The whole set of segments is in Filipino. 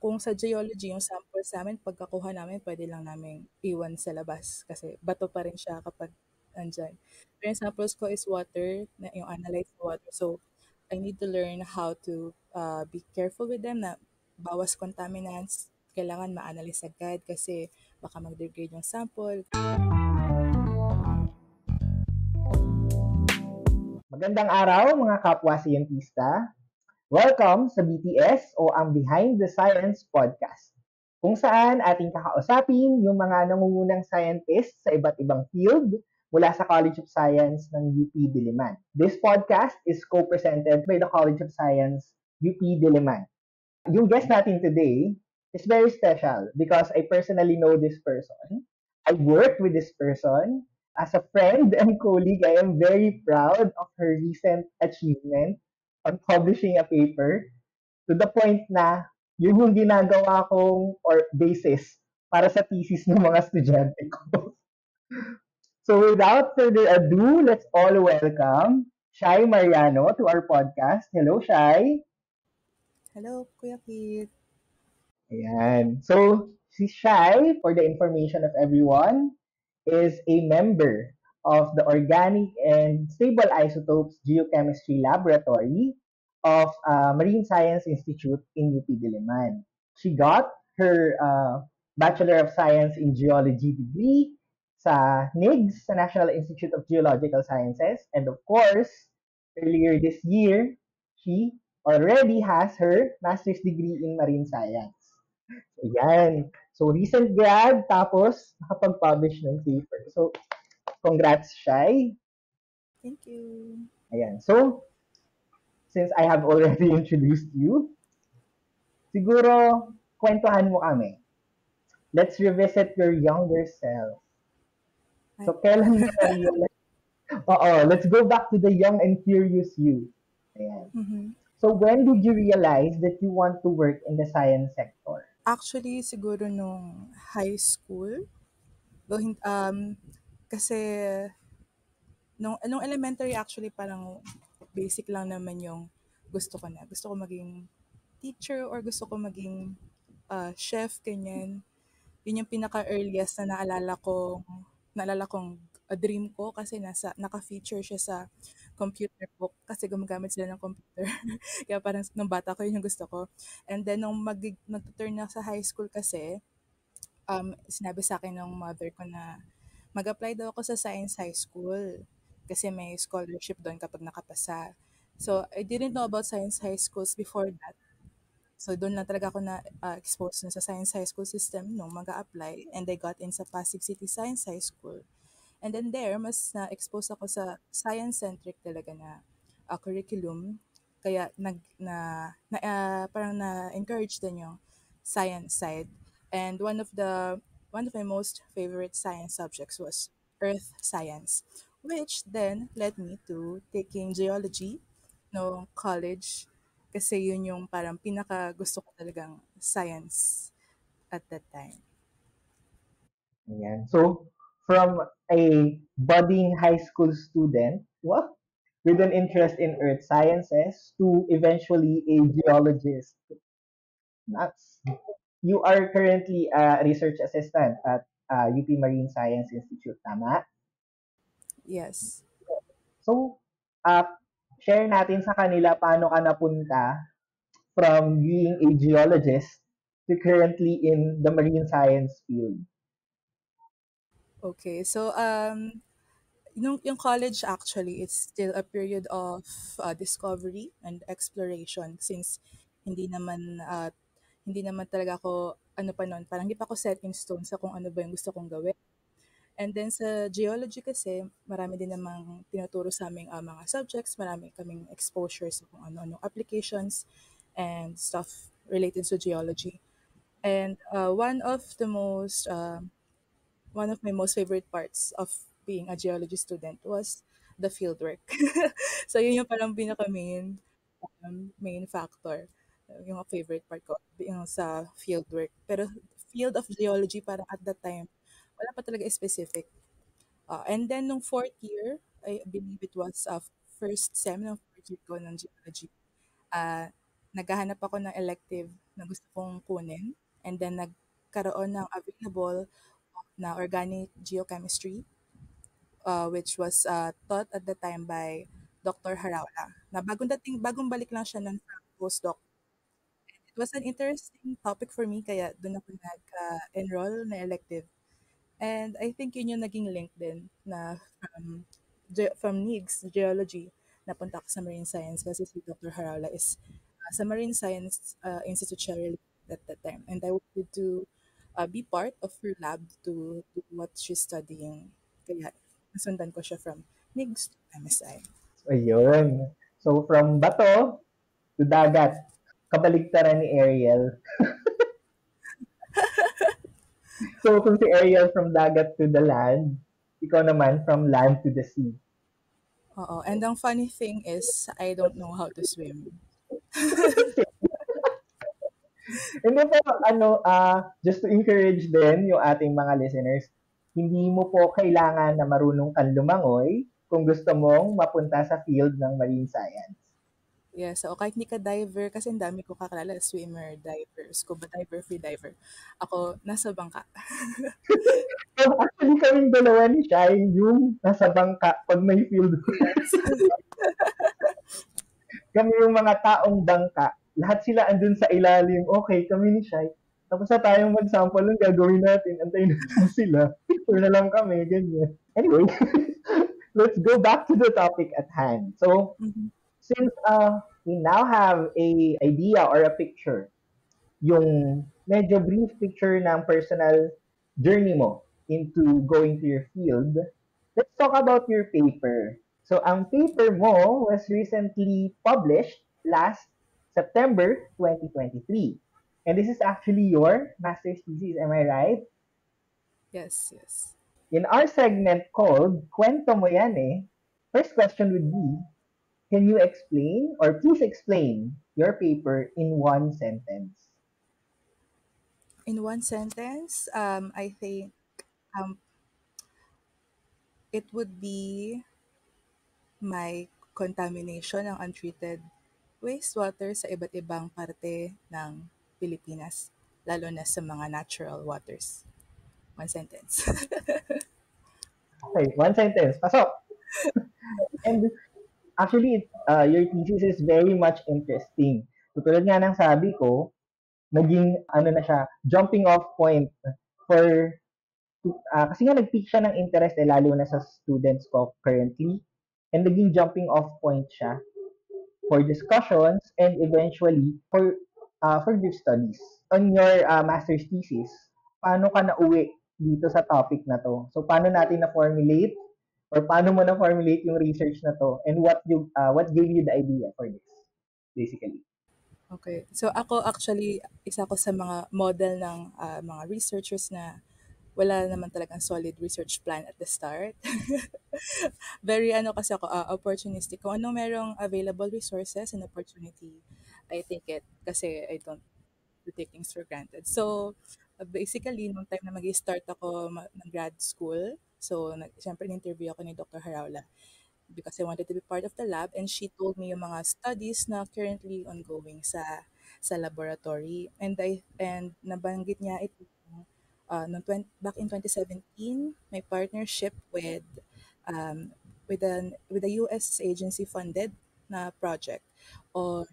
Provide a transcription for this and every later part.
kung sa geology, yung samples namin, pagkakuha namin, pwede lang namin iwan sa labas kasi bato pa rin siya kapag andyan. Pero yung samples ko is water, na yung analyze sa water. So, I need to learn how to be careful with them na bawas contaminants. Kailangan ma-analyze agad kasi baka mag-degrade yung sample. Magandang araw mga kapwa siyentista. Welcome sa BTS o ang Behind the Science podcast, kung saan ating kakausapin yung mga nangungunang scientists sa iba't ibang field mula sa College of Science ng UP Diliman. This podcast is co-presented by the College of Science UP Diliman. Yung guest natin today is very special because I personally know this person. I worked with this person. As a friend and colleague, I am very proud of her recent achievement on publishing a paper to the point na yun yung ginagawa kong or basis para sa thesis ng mga estudyante ko. So without further ado, let's all welcome Shai Mariano to our podcast. Hello, Shai. Hello, Kuya Kit. Ayan. So, si Shai, for the information of everyone, is a member of the Organic and Stable Isotopes Geochemistry Laboratory of Marine Science Institute in UP Diliman. She got her Bachelor of Science in Geology degree sa NIGS, sa National Institute of Geological Sciences. And of course, earlier this year, she already has her master's degree in marine science. Ayan. So, recent grad, tapos nakapag-publish ng paper. So, congrats, Shai. Thank you. Ayan. So, since I have already introduced you, siguro, kwentuhan mo kami. Let's revisit your younger self. Ay, So, kailan mo na-realize? Oo, let's go back to the young and curious you. Ayan. mhm. So, when did you realize that you want to work in the science sector? Actually, siguro nung high school, kasi nung elementary actually parang basic lang naman yung gusto ko na. Gusto ko maging teacher or gusto ko maging chef, ganyan. Yun yung pinaka-earliest na naalala kong dream ko kasi naka-feature siya sa computer book kasi gumagamit sila ng computer. Kaya parang nung bata ko yun yung gusto ko. And then nung nag-turn na sa high school kasi, sinabi sa akin ng mother ko na mag-apply daw ako sa Science High School kasi may scholarship doon kapag nakapasa. So, I didn't know about Science High Schools before that. So, doon lang talaga ako na exposed sa Science High School system nung mag-a-apply and I got in sa Pasig City Science High School. And then there, mas na-expose ako sa science-centric talaga na curriculum. Kaya parang na-encourage din yung science side. And one of my most favorite science subjects was earth science, which then led me to taking geology no college kasi yun yung parang pinaka gusto ko talagang science at that time. Ayan. So, from a budding high school student, well, with an interest in earth sciences to eventually a geologist. That's, you are currently a research assistant at UP Marine Science Institute, tama? Yes. So, uh, share natin sa kanila paano ka napunta from being a geologist to currently in the marine science field. Okay. So, yung college actually, it's still a period of discovery and exploration since hindi naman uh, hindi naman talaga ako ano pa noon, parang hindi pa ako set in stone sa kung ano ba yung gusto kong gawin. And then sa geology kasi, marami din namang tinuturo sa aming mga subjects, marami kaming exposure sa kung ano-ano applications and stuff related to geology. And one of my most favorite parts of being a geology student was the field work. So yun yung parang main factor. Yung favorite part ko yung sa field work. Pero field of geology parang at that time wala pa talaga specific. And then nung fourth year, I believe it was first sem ng fourth year ko ng geology. Uh, naghahanap ako ng elective na gusto kong kunin and then nagkaroon ng available na organic geochemistry, which was taught at the time by Dr. Haraula. Na bagong balik lang siya nun from postdoc. It was an interesting topic for me kaya doon ako nag-enroll na elective. And I think yun yung naging link din na from NIGS, geology, napunta ako sa marine science kasi si Dr. Haraula is sa Marine Science Institute siya really at that time. And I wanted to be part of her lab to do what she's studying. Kaya nasundan ko siya from NIGS to MSI. Ayun. So, from bato to dagat. Kabaligtaran ni Ariel. So, kung si Ariel from dagat to the land, ikaw naman from land to the sea. Oo. And ang funny thing is, I don't know how to swim. Hindi po, just to encourage din yung ating mga listeners, hindi mo po kailangan na marunong kang lumangoy kung gusto mong mapunta sa field ng marine science. Yeah, so kahit hindi ka diver, kasi ang dami ko kakilala, swimmer, diver, scuba diver, free diver. Ako, nasa bangka. So, actually, kaming dalawa ni Shai, yung nasa bangka pag may field. Yes. Kami yung mga taong bangka. Lahat sila andun sa ilalim. Okay, kami ni Shai. Tapos na tayong mag-sample ng gagawin natin. Antayin natin sila. Picture na lang kami, ganyan. Anyway, let's go back to the topic at hand. So, Mhm. since we now have a idea or a picture, yung medyo brief picture ng personal journey mo into going to your field, let's talk about your paper. So, ang paper mo was recently published last September 2023. And this is actually your master's thesis, am I right? Yes, yes. In our segment called Kwento Mo Yan Eh, first question would be, can you explain or please explain your paper in one sentence? In one sentence, I think um, it would be my contamination ng untreated wastewater sa iba't ibang parte ng Pilipinas, lalo na sa mga natural waters. One sentence. Okay, one sentence. Pasok! And actually, your thesis is very much interesting. Tutulad nga ng sabi ko, naging ano na siya, jumping off point for kasi nga nag-peak siya ng interest lalo na sa students ko currently. And naging jumping off point siya for discussions and eventually for group studies. On your master's thesis, paano ka nauwi dito sa topic na to? So paano natin na-formulate or paano mo na-formulate yung research na to and what gave you the idea for this basically? Okay. So ako actually, isa ko sa mga model ng mga researchers na wala naman talagang solid research plan at the start. Very ano kasi ako, opportunistic. Kung anong merong available resources and opportunity, I take it kasi I don't do take things for granted. So, basically, nung time na mag-start ako ng grad school, so, syempre, in-interview ako ni Dr. Haraula because I wanted to be part of the lab and she told me yung mga studies na currently ongoing sa laboratory and nabanggit niya ito back in 2017 may partnership um, with a US agency funded na project on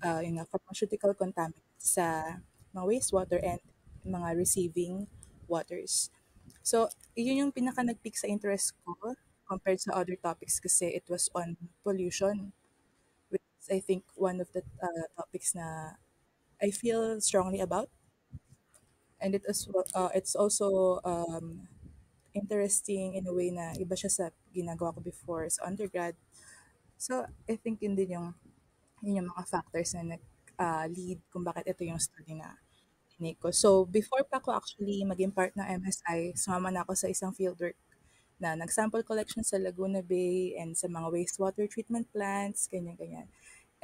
yung pharmaceutical contaminants sa mga wastewater and mga receiving waters. So, yun yung pinaka nag-pick sa interest ko compared sa other topics kasi it was on pollution, which is I think one of the topics na I feel strongly about. And it's also interesting in a way na iba siya sa ginagawa ko before sa undergrad. So, I think yun yung mga factors na nag-lead kung bakit ito yung study na tinake ko. So, before pa ako actually maging part ng MSI, sumama na ako sa isang fieldwork na nag-sample collection sa Laguna Bay and sa mga wastewater treatment plants, ganyan-ganyan.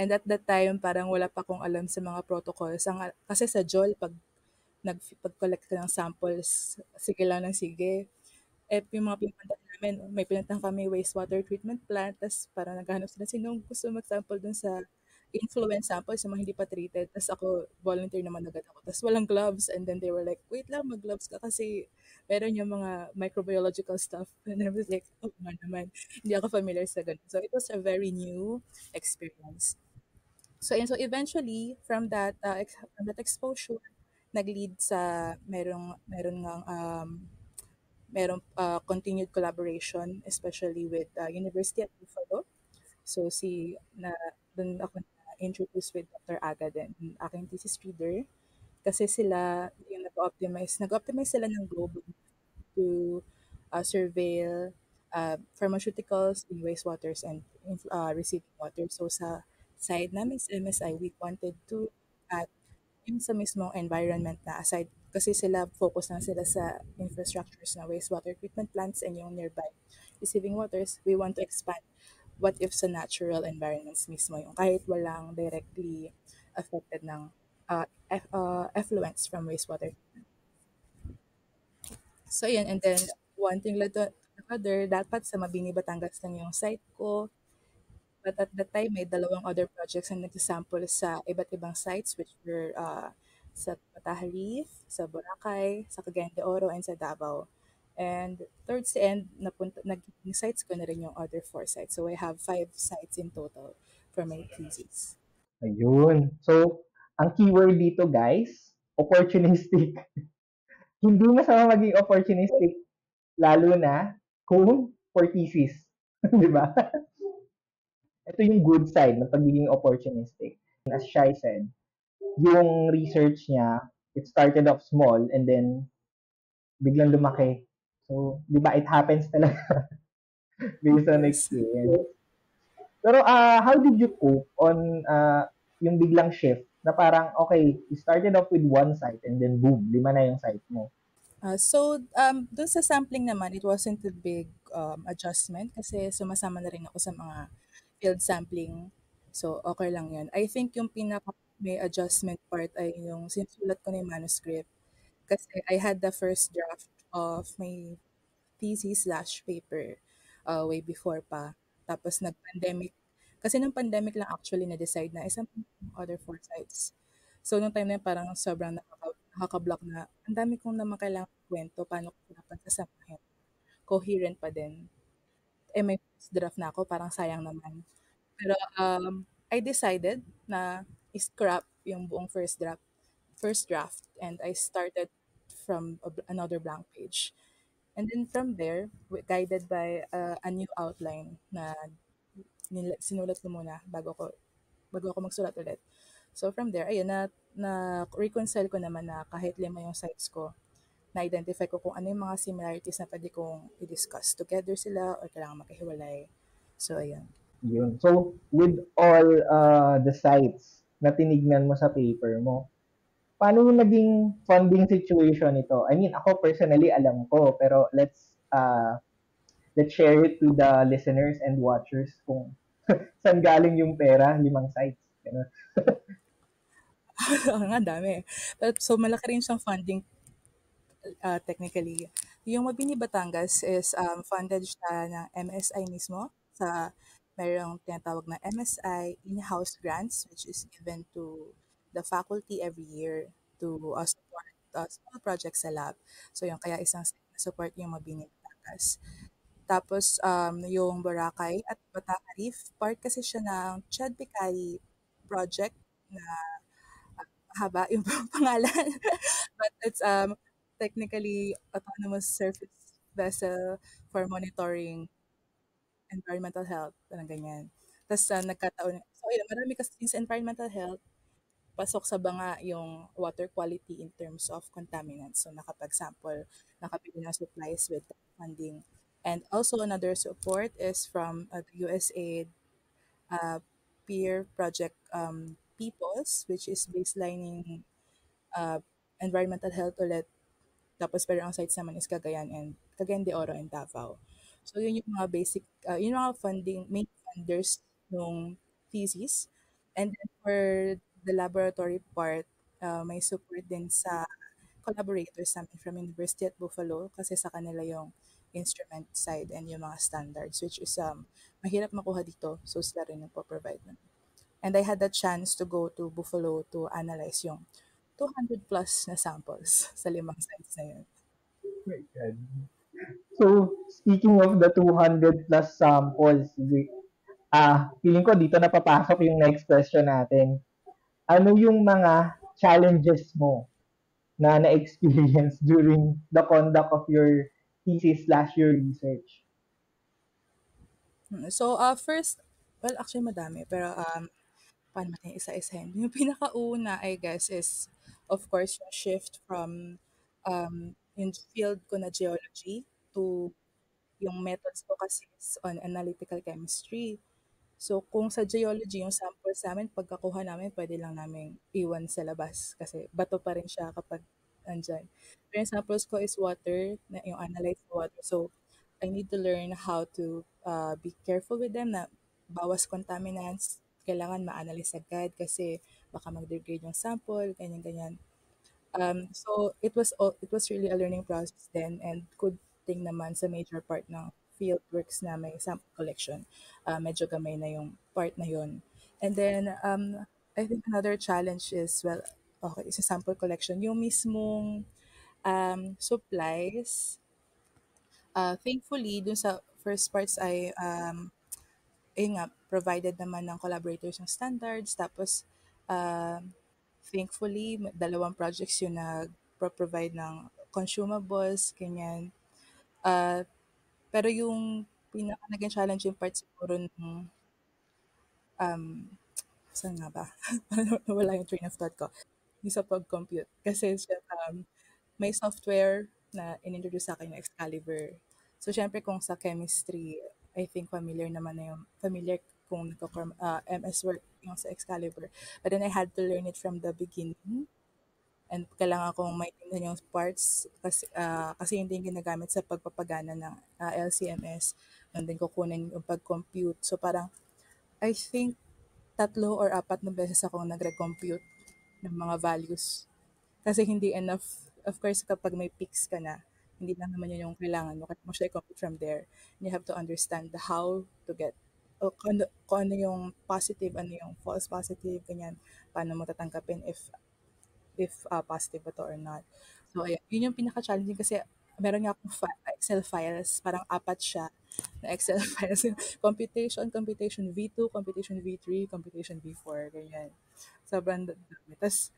And at that time, parang wala pa akong alam sa mga protocols. Kasi sa JOL, pag-collect ka ng samples, sige lang ng sige. Yung mga pinupunta namin, may pinuntang kami wastewater treatment plant, tapos parang naghahanap sila sinong gusto mag-sample dun sa influence samples sa mga hindi pa treated. Tapos ako, volunteer naman agad ako. Tapos walang gloves. And then they were like, wait lang, mag-gloves ka kasi meron yung mga microbiological stuff. And I was like, oh, nga naman. Hindi ako familiar sa ganun. So it was a very new experience. So, and so eventually, from that exposure, nag-lead sa merong continued collaboration, especially with University at Buffalo. So na doon ako na-introduce with Dr. Aga din, aking thesis reader. Kasi sila yung nag-optimize sila ng globe to surveil pharmaceuticals in wastewaters and receiving water. So sa side namin sa MSI, we wanted to at yung sa mismong environment na aside kasi sila focus na sila sa infrastructures na wastewater treatment plants and yung nearby receiving waters, we want to expand what if sa natural environments mismo yung kahit walang directly affected ng effluents from wastewater. So yun, and then one thing led to the other, dapat sa Mabini, Batangas lang yung site ko. But at that time, may dalawang other projects na nagsasample sa iba't ibang sites which were sa Pataha Reef, sa Boracay, sa Cagayan de Oro, and sa Davao. And towards the end, naging sites ko na rin yung other four sites. So I have 5 sites in total for my thesis. Ayun. So, ang keyword dito guys, opportunistic. Hindi masama maging opportunistic, lalo na kung for thesis. Di ba? Ito yung good side ng pagiging opportunistic. As Shai said, yung research niya, it started off small and then biglang lumaki. So, di ba, it happens talaga Of based on course. experience. Pero how did you cope on yung biglang shift na parang, okay, you started off with one site and then boom, 5 na yung site mo. Dun sa sampling naman, it wasn't a big adjustment kasi sumasama na rin ako sa mga field sampling. So, okay lang yun. I think yung pinaka may adjustment part ay yung sinusulat ko na yung manuscript. Kasi I had the first draft of my thesis/paper way before pa. Tapos nag-pandemic. Kasi nung pandemic lang actually na-decide na isang other 4 sites. So, nung time na yun, parang sobrang nakaka-block na ang dami kong naman kailangan kwento, paano ko dapat sasamahin. Coherent pa din. May first draft na ako, parang sayang naman. Pero I decided na scrap yung buong first draft, and I started from another blank page. And then from there, guided by a new outline na sinulat ko muna bago ako magsulat ulit. So from there, ayun, na reconcile ko naman na kahit 5 yung sites ko, na-identify ko kung ano yung mga similarities na pwede kong i-discuss. Together sila or kailangan makahiwalay. So, ayun. Yun. So, with all the sites na tinignan mo sa paper mo, paano yung naging funding situation ito? I mean, ako personally alam ko, pero let's share it to the listeners and watchers kung saan galing yung pera, 5 sites. Ganun. Ang dami. So, malaki rin siyang funding technically. Yung Mabini Batangas is funded siya ng MSI mismo sa mayroong tinatawag na MSI in-house grants which is given to the faculty every year to support small projects sa lab. So yung kaya isang support yung Mabini Batangas. Tapos yung Boracay at Batangas Reef, part kasi siya ng Chad Picari project na mahaba yung pangalan. But it's technically autonomous surface vessel for monitoring environmental health, parang ganyan. Tapos nagkataon, so ayun, marami kasi sa environmental health, pasok sa banga yung water quality in terms of contaminants. So nakapag-sample, nakabili ng supplies with funding. And also another support is from the USAID uh, peer project Peoples, which is baselining uh, environmental health ulit. Tapos pero ang sites naman is Cagayan de Oro and Davao. So yun yung mga basic, yun yung mga main funders ng thesis. And then for the laboratory part, may support din sa collaborators namin from University at Buffalo kasi sa kanila yung instrument side and yung mga standards which is mahirap makuha dito. So sila rin nagpo-provide nun. And I had the chance to go to Buffalo to analyze yung 200 plus na samples sa 5 sites na yun. Oh my God. So, speaking of the 200 plus samples, feeling ko dito na papasok yung next question natin. Ano yung mga challenges mo na na-experience during the conduct of your thesis/your research? So, first, well, actually madami, pero paano natin isa-isahin? Yung pinakauna, I guess, is, of course, yung shift from yung field ko na geology to yung methods ko kasi is on analytical chemistry. So, kung sa geology, yung samples namin, pagkakuha namin, pwede lang namin iwan sa labas kasi bato pa rin siya kapag andyan. Pero yung samples ko is water, na yung analyzed water. So, I need to learn how to be careful with them na bawas contaminants, kailangan ma-analyze agad kasi baka mag-degrade yung sample, ganyan-ganyan. So it was really a learning process then, and good thing naman sa major part ng field works na may sample collection. Medyo gamay na yung part na yun. And then I think another challenge is, well, okay, sa sample collection, yung mismong supplies. Thankfully, dun sa first parts ay ayun nga, provided naman ng collaborators yung standards. Tapos, thankfully, 2 projects yung nag-provide ng consumables, ganyan. Uh, pero yung pinaka naging challenging part siguro nung, saan nga ba? Nawala yung train of thought ko. Yung sa pag-compute. Kasi may software na inintroduce sa akin ng Excalibur. So, syempre kung sa chemistry, I think familiar kung MS work yung sa Excalibur. But then I had to learn it from the beginning, and kailangan kong maintindihan yung parts kasi hindi yung ginagamit sa pagpapagana ng LCMS. And then kukunin yung pag-compute. So, parang I think 3 or 4 na beses akong nagre-compute ng mga values kasi hindi enough. Of course, kapag may peaks ka na, hindi lang naman yun yung kailangan mo. Kaya mo siya i-compute from there. And you have to understand the how to get, o kung ano yung positive, ano yung false positive, ganyan. Paano mo tatanggapin if positive ba to or not. So, ayun. Yun yung pinaka-challenging kasi meron nga akong Excel files, parang 4 siya na Excel files. Computation V2, computation V3, computation V4, ganyan. Sobrang dami. Tapos,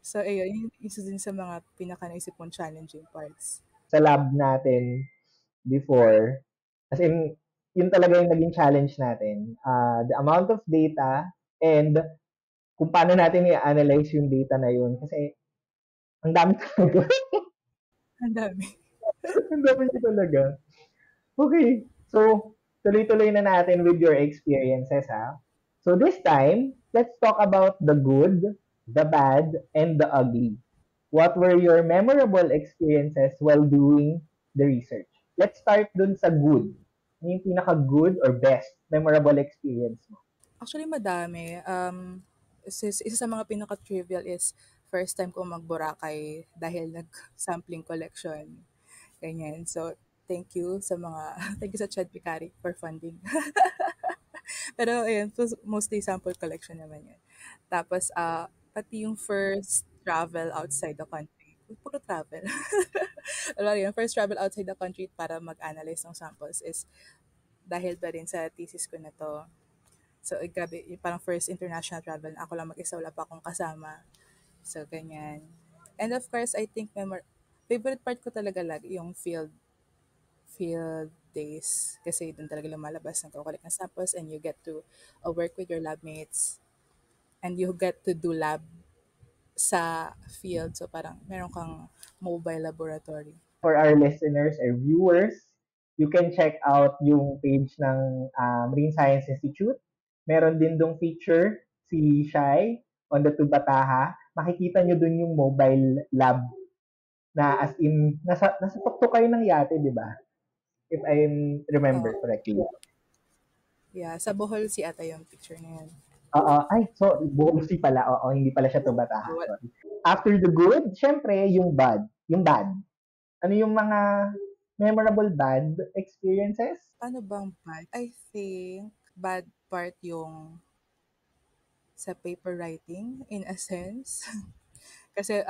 so, ayun, yun yung isa din sa mga pinaka-naisip kong challenging parts. Sa lab natin before, as in, yun talaga yung naging challenge natin. The amount of data and kung paano natin i-analyze yung data na yun. Kasi, ang dami talaga. Ang dami. Ang dami niya talaga. Okay. So, tuloy-tuloy na natin with your experiences, ha? So, this time, let's talk about the good, the bad, and the ugly. What were your memorable experiences while doing the research? Let's start dun sa good. Ano yung pinaka-good or best memorable experience mo? Actually, madami. Isa sa mga pinaka-trivial is first time ko mag-Boracay dahil nag-sampling collection. Ganyan. So, thank you sa mga, thank you sa Chad Picari for funding. Pero, ayun, mostly sample collection naman yun. Tapos, pati yung first travel outside the country. Puro travel. Wala yun, first travel outside the country para mag-analyze ng samples is dahil ba rin sa thesis ko na to. So, grabe, yung parang first international travel na ako lang mag-isa, wala pa akong kasama. So, ganyan. And of course, I think favorite part ko talaga lagi yung field days kasi doon talaga lumalabas, nagko-collect ng samples and you get to work with your lab mates and you get to do lab sa field. So, parang meron kang mobile laboratory. For our listeners or viewers, you can check out yung page ng Marine Science Institute. Meron din dong feature si Shai on the Tubataha. Makikita nyo dun yung mobile lab na as in, nasa tuktok kayo ng yate, di ba? If I remember Oh, correctly. yeah. Sa Bohol si ata yung picture na yan. Oo, ay, so, Bohol pala. Oo, hindi pala siya Tubataha. Bawal. Sorry. After the good, syempre, yung bad. Yung bad. Ano yung mga memorable bad experiences? Paano bang bad? I think bad part yung sa paper writing in a sense. Kasi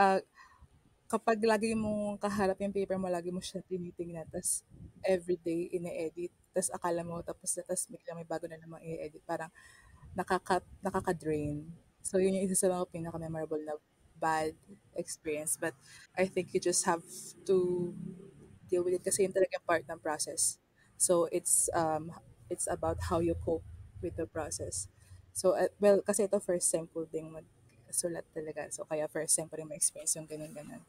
kapag lagi mong kaharap yung paper mo, lagi mo siya tinitingnan, tas everyday ine-edit, tas akala mo tapos na, tas bigla may bago na namang i-edit, parang nakaka-drain. So yun yung isa sa mga pinaka-memorable na bad experience. But I think you just have to deal with it kasi yun talaga yung part ng process. So it's about how you cope with the process. So well, kasi ito first time ko ding magsulat talaga. So kaya first time pa rin ma-experience yung ganun-ganun.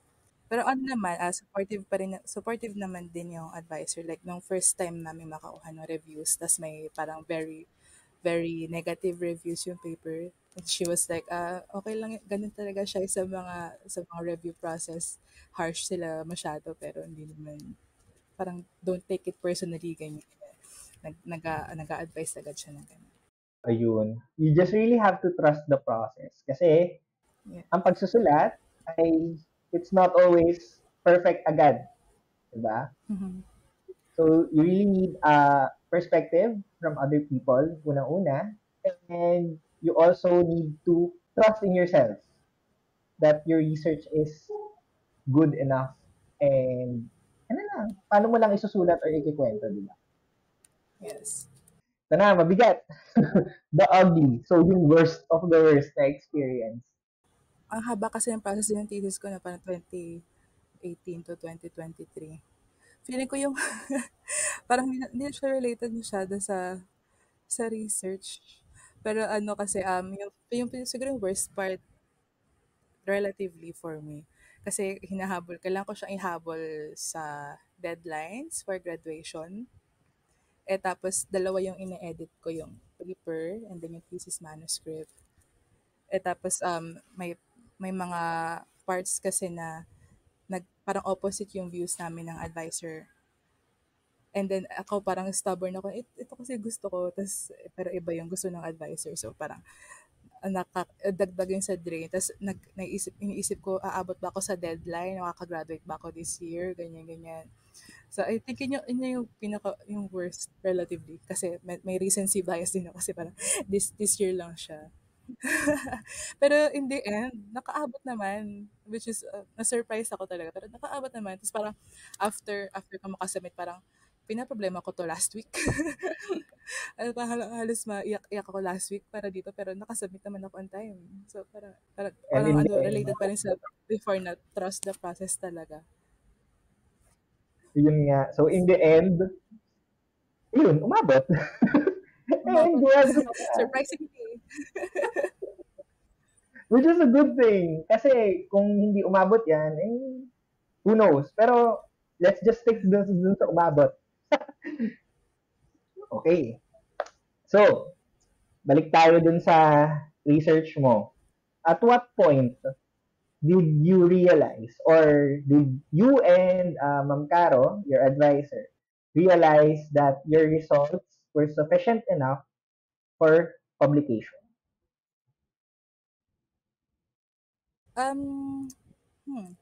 Pero ano naman, supportive pa rin, supportive naman din yung advisor. Like, nung first time namin makauha ng reviews, tas may parang very, very negative reviews yung paper. And she was like, okay lang, ganun talaga siya sa mga review process. Harsh sila masyado, pero hindi naman, parang don't take it personally, ganyan. Nag-a-advise agad siya ng ganun. Ayun. You just really have to trust the process. Kasi Yeah. ang pagsusulat ay it's not always perfect agad. Diba? Mm-hmm. So you really need a perspective from other people, unang-una. And you also need to trust in yourself that your research is good enough. And ano lang, paano mo lang isusulat or ikikwento, di ba? Yes. Ito na, mabigat. The ugly. So yung worst of the worst na experience. Ang haba kasi ng process ng thesis ko na parang 2018 to 2023. Feeling ko yung parang hindi na siya related masyado sa research. Pero ano kasi, yung siguro yung worst part relatively for me. Kasi kailangan ko siyang ihabol sa deadlines for graduation. Tapos dalawa yung ine-edit ko, yung paper and then yung thesis manuscript. Tapos may mga parts kasi na parang opposite yung views namin ng advisor. And then ako parang stubborn ako, ito kasi gusto ko, pero iba yung gusto ng advisor. So parang dagdag yun sa drain. Tapos iniisip ko, aabot ba ako sa deadline? Makaka-graduate ba ako this year? Ganyan, ganyan. So I think yun yung yung worst relatively. Kasi may recency bias din ako kasi parang this year lang siya. Pero in the end, nakaabot naman, which is, na-surprise ako talaga, pero nakaabot naman. Tapos parang, after ko makasubmit, parang, pinaproblema ko to last week. Parang halos maiyak ako last week para dito, pero nakasubmit naman ako on time. So, And parang in the ano, end, related pa rin sa before na trust the process talaga. yun nga. So in the end, yun, umabot. And Umabot. graduate ka. Surprisingly. Which is a good thing. Kasi kung hindi umabot yan, who knows? Pero let's just stick dun sa umabot. Okay. So, balik tayo dun sa research mo. At what point did you realize or did you and Ma'am Caro, your advisor, realize that your results were sufficient enough for publication? Um, hmm.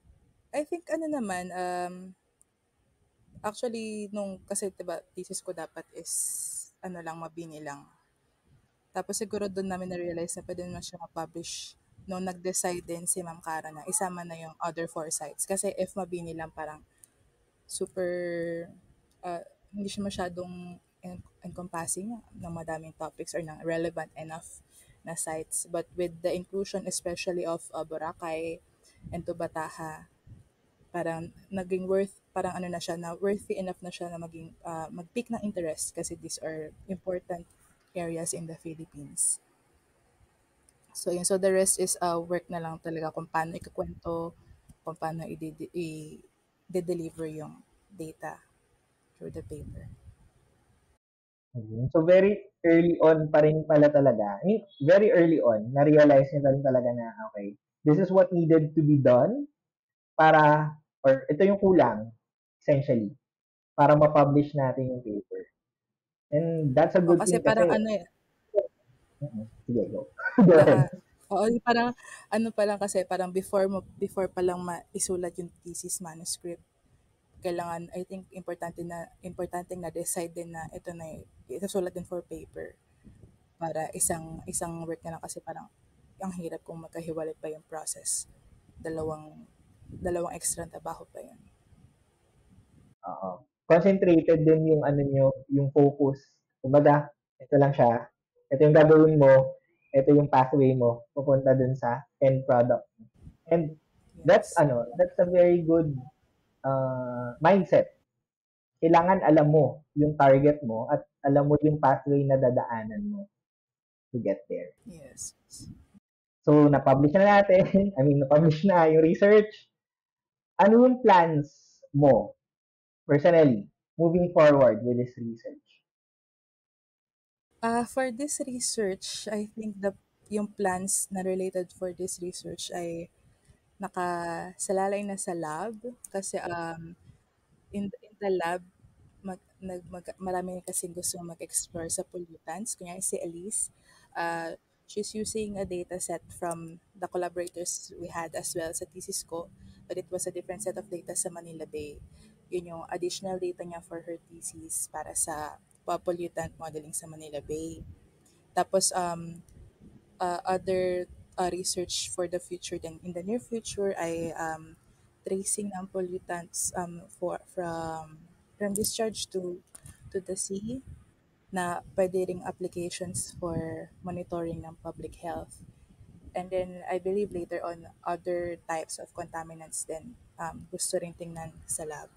I think ano naman, actually, kasi diba, thesis ko dapat is, ano lang, mabini lang. Tapos siguro doon namin na-realize na pwede naman siya ma-publish nung nag-decide din si Ma'am Cara na isama na yung other four sites. Kasi if mabini lang, parang super, hindi siya masyadong encompassing ng madaming topics or ng relevant enough na sites. But with the inclusion especially of Boracay and Tubataha, parang naging parang ano na siya, na worthy enough na siya na mag-pick ng interest kasi these are important areas in the Philippines. So yun, so the rest is work na lang talaga kung paano ikukwento, kung paano i-deliver yung data through the paper. So very early on pa rin pala talaga. I mean, very early on, na-realize niyo rin talaga na, okay, this is what needed to be done para, or ito yung kulang, essentially, para ma-publish natin yung paper. And that's a O good kasi thing parang kasi, ano eh, sige, go. Go ahead. oo, parang ano pa lang kasi parang before pa lang isulat yung thesis manuscript, kailangan, I think importante na decide din na ito na isusulat din for paper para isang work na lang kasi parang ang hirap kung magkahiwalay pa yung process. Dalawang, dalawang extra trabaho pa yun. Oo. Concentrated din yung ano nyo, yung focus. Kumbaga, ito lang siya. Ito yung gagawin mo. Ito yung pathway mo pupunta dun sa end product. And Yes. that's a very good mindset. Kailangan alam mo yung target mo at alam mo yung pathway na dadaanan mo to get there. Yes. So, na-publish na natin. Na-publish na yung research. Ano yung plans mo personally moving forward with this research? For this research, I think yung plans na related for this research ay nakasalalay na sa lab kasi in the lab marami kasi gusto mag-explore sa pollutants. Kunya si Elise, uh, she's using a data set from the collaborators we had as well sa thesis ko, but it was a different set of data sa Manila Bay. Yun yung additional data niya for her thesis para sa pollutant modeling sa Manila Bay. Tapos other research for the future then in the near future ay tracing ng pollutants from discharge to the sea na pwede ring applications for monitoring ng public health. And then I believe later on other types of contaminants then gusto rin tingnan sa lab.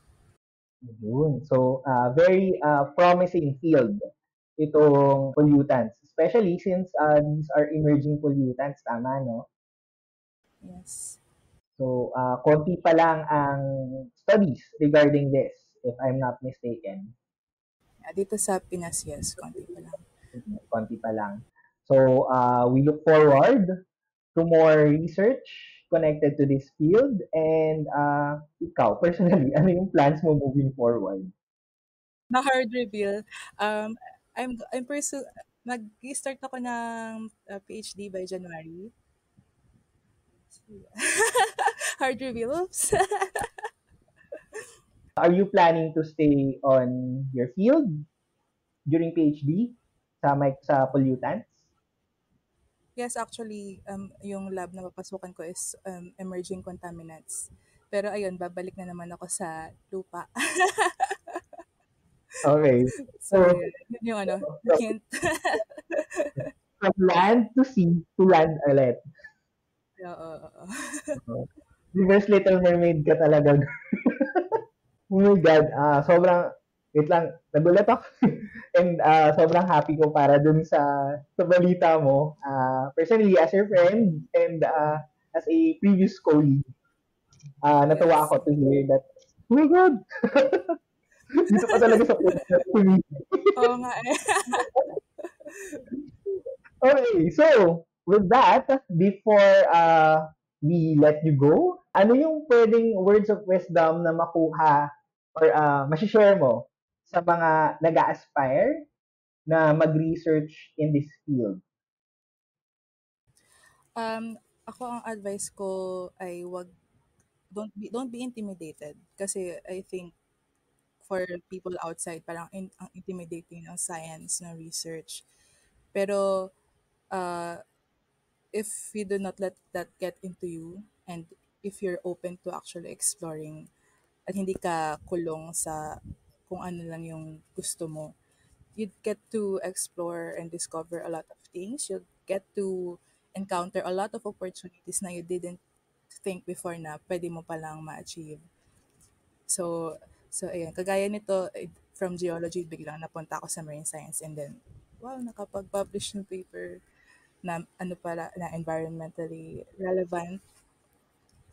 Yun. So, very promising field itong pollutants. Especially since these are emerging pollutants, tama, no? Yes. So, konti pa lang ang studies regarding this, if I'm not mistaken. Dito sa Pinas, yes, konti pa lang. Konti pa lang. So, we look forward to more research connected to this field. And ikaw, personally, ano yung plans mo moving forward? Na hard reveal. Um, I'm nag-start ako ng PhD by January. Hard reveal. Oops. Are you planning to stay on your field during PhD sa pollutants? Yes, actually, yung lab na papasukan ko is emerging contaminants. Pero ayun, babalik na naman ako sa lupa. Okay. So, So, yun yung ano, from, hint. from land to sea to land ulit. Oo. Reverse Little Mermaid ka talaga. Oh my God, wait lang, nagulat ako. And sobrang happy ko para dun sa balita mo. Personally, as your friend and as a previous colleague, natuwa Yes. ako to hear that, oh my God, dito pa talaga sa point. Oo nga eh. Okay, so with that, before we let you go, ano yung pwedeng words of wisdom na makuha or masishare mo sa mga nag-aspire na mag-research in this field? Ako ang advice ko ay don't be intimidated kasi I think for people outside parang ang intimidating ng science ng research. Pero uh, if you do not let that get into you and if you're open to actually exploring at hindi ka kulong sa kung ano lang yung gusto mo, you'd get to explore and discover a lot of things. You'll get to encounter a lot of opportunities na you didn't think before na pwede mo palang ma-achieve. So, ayun, kagaya nito, from geology, biglang napunta ako sa marine science and then, wow, nakapag-publish ng paper na ano pala, na environmentally relevant.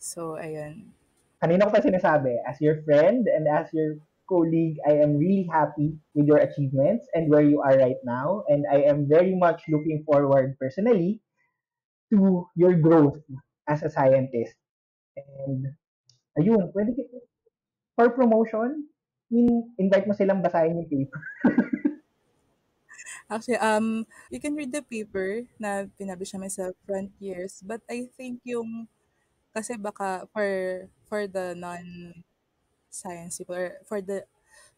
So, ayun. Kanina ko pa sinasabi, as your friend and as your colleague, I am really happy with your achievements and where you are right now. And I am very much looking forward personally to your growth as a scientist. And ayun, for promotion, invite mo silang basahin yung paper. Actually, you can read the paper na pinablish namin sa Frontiers, but I think yung, kasi baka for the non-science people, or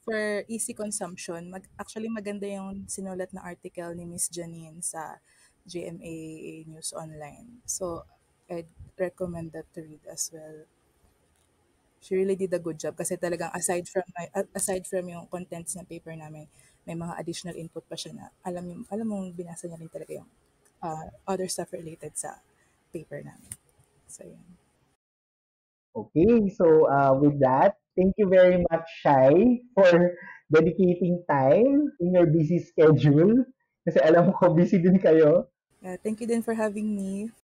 for easy consumption, actually maganda yung sinulat na article ni Miss Janine sa GMA News Online. So, I'd recommend that to read as well. She really did a good job kasi talagang aside from yung contents ng paper namin, may mga additional input pa siya na alam mong binasa niya rin talaga yung other stuff related sa paper namin. So, yun. Okay, so with that, thank you very much, Shai, for dedicating time in your busy schedule. Kasi alam ko busy din kayo. Thank you din for having me.